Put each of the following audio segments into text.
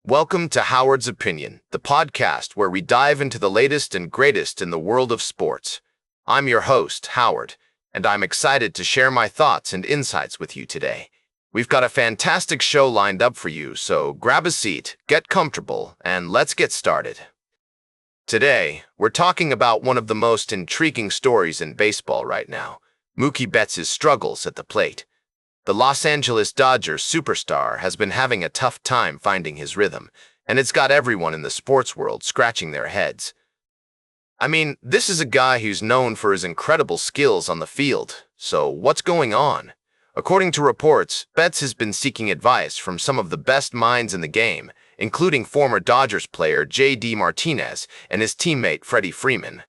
Welcome to Howard's Opinion, the podcast where we dive into the latest and greatest in the world of sports. I'm your host, Howard, and I'm excited to share my thoughts and insights with you today. We've got a fantastic show lined up for you, so grab a seat, get comfortable, and let's get started. Today, we're talking about one of the most intriguing stories in baseball right now, Mookie Betts' struggles at the plate. The Los Angeles Dodgers superstar has been having a tough time finding his rhythm, and it's got everyone in the sports world scratching their heads. I mean, this is a guy who's known for his incredible skills on the field, so what's going on? According to reports, Betts has been seeking advice from some of the best minds in the game, including former Dodgers player J.D. Martinez and his teammate Freddie Freeman.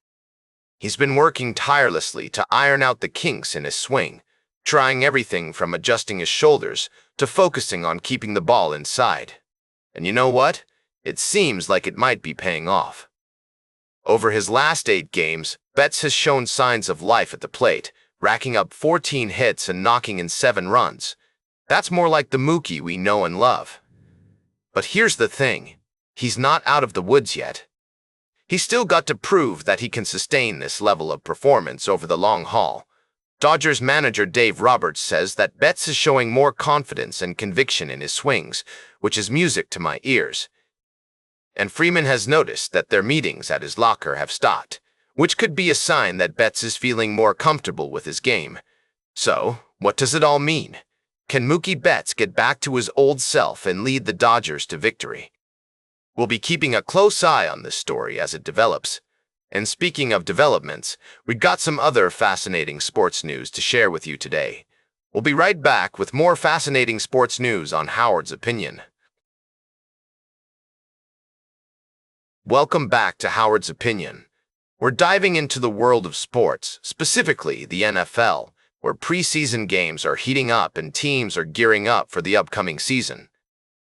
He's been working tirelessly to iron out the kinks in his swing, trying everything from adjusting his shoulders to focusing on keeping the ball inside. And you know what? It seems like it might be paying off. Over his last 8 games, Betts has shown signs of life at the plate, racking up 14 hits and knocking in 7 runs. That's more like the Mookie we know and love. But here's the thing. He's not out of the woods yet. He's still got to prove that he can sustain this level of performance over the long haul. Dodgers manager Dave Roberts says that Betts is showing more confidence and conviction in his swings, which is music to my ears. And Freeman has noticed that their meetings at his locker have stopped, which could be a sign that Betts is feeling more comfortable with his game. So, what does it all mean? Can Mookie Betts get back to his old self and lead the Dodgers to victory? We'll be keeping a close eye on this story as it develops. And speaking of developments, we've got some other fascinating sports news to share with you today. We'll be right back with more fascinating sports news on Howard's Opinion. Welcome back to Howard's Opinion. We're diving into the world of sports, specifically the NFL, where preseason games are heating up and teams are gearing up for the upcoming season.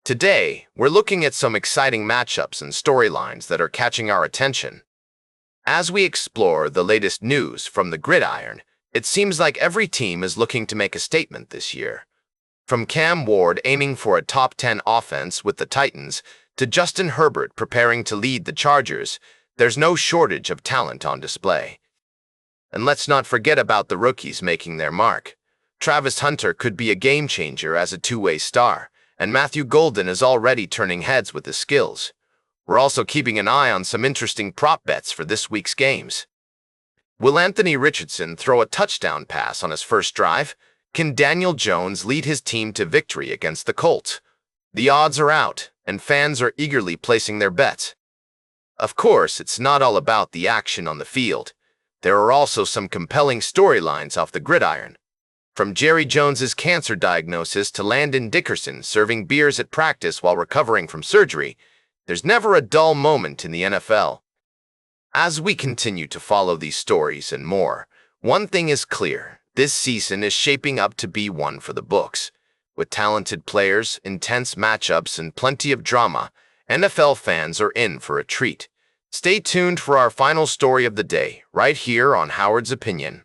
Today, we're looking at some exciting matchups and storylines that are catching our attention. As we explore the latest news from the gridiron, it seems like every team is looking to make a statement this year. From Cam Ward aiming for a top 10 offense with the Titans to Justin Herbert preparing to lead the Chargers, there's no shortage of talent on display. And let's not forget about the rookies making their mark. Travis Hunter could be a game-changer as a two-way star, and Matthew Golden is already turning heads with his skills. We're also keeping an eye on some interesting prop bets for this week's games. Will Anthony Richardson throw a touchdown pass on his first drive? Can Daniel Jones lead his team to victory against the Colts? The odds are out, and fans are eagerly placing their bets. Of course, it's not all about the action on the field. There are also some compelling storylines off the gridiron. From Jerry Jones's cancer diagnosis to Landon Dickerson serving beers at practice while recovering from surgery, there's never a dull moment in the NFL. As we continue to follow these stories and more, one thing is clear. This season is shaping up to be one for the books. With talented players, intense matchups, and plenty of drama, NFL fans are in for a treat. Stay tuned for our final story of the day, right here on Howard's Opinion.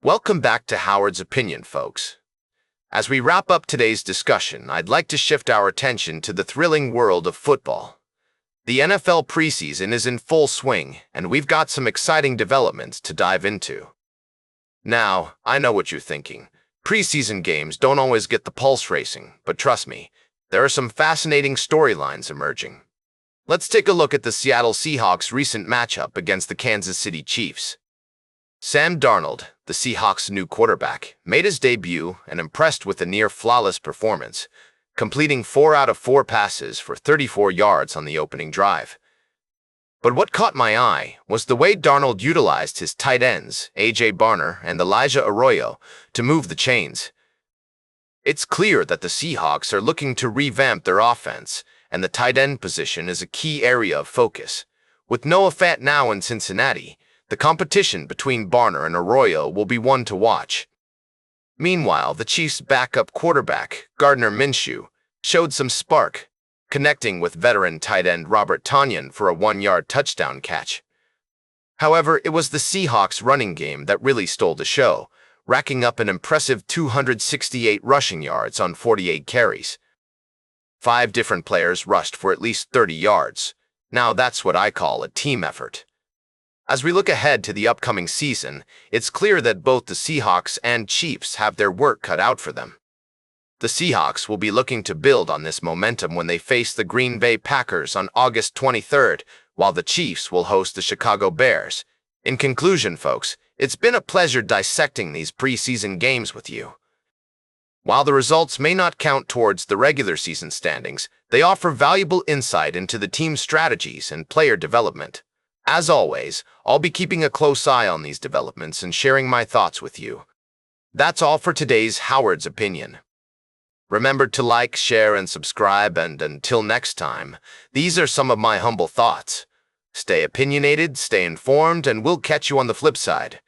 Welcome back to Howard's Opinion, folks. As we wrap up today's discussion, I'd like to shift our attention to the thrilling world of football. The NFL preseason is in full swing, and we've got some exciting developments to dive into. Now, I know what you're thinking. Preseason games don't always get the pulse racing, but trust me, there are some fascinating storylines emerging. Let's take a look at the Seattle Seahawks' recent matchup against the Kansas City Chiefs. Sam Darnold, the Seahawks' new quarterback, made his debut and impressed with a near-flawless performance, completing 4 out of 4 passes for 34 yards on the opening drive. But what caught my eye was the way Darnold utilized his tight ends, A.J. Barner and Elijah Arroyo, to move the chains. It's clear that the Seahawks are looking to revamp their offense, and the tight end position is a key area of focus. With Noah Fant now in Cincinnati, the competition between Barner and Arroyo will be one to watch. Meanwhile, the Chiefs' backup quarterback, Gardner Minshew, showed some spark, connecting with veteran tight end Robert Tonyan for a 1-yard touchdown catch. However, it was the Seahawks' running game that really stole the show, racking up an impressive 268 rushing yards on 48 carries. 5 different players rushed for at least 30 yards. Now that's what I call a team effort. As we look ahead to the upcoming season, it's clear that both the Seahawks and Chiefs have their work cut out for them. The Seahawks will be looking to build on this momentum when they face the Green Bay Packers on August 23rd, while the Chiefs will host the Chicago Bears. In conclusion, folks, it's been a pleasure dissecting these preseason games with you. While the results may not count towards the regular season standings, they offer valuable insight into the team's strategies and player development. As always, I'll be keeping a close eye on these developments and sharing my thoughts with you. That's all for today's Howard's Opinion. Remember to like, share, and subscribe, and until next time, these are some of my humble thoughts. Stay opinionated, stay informed, and we'll catch you on the flip side.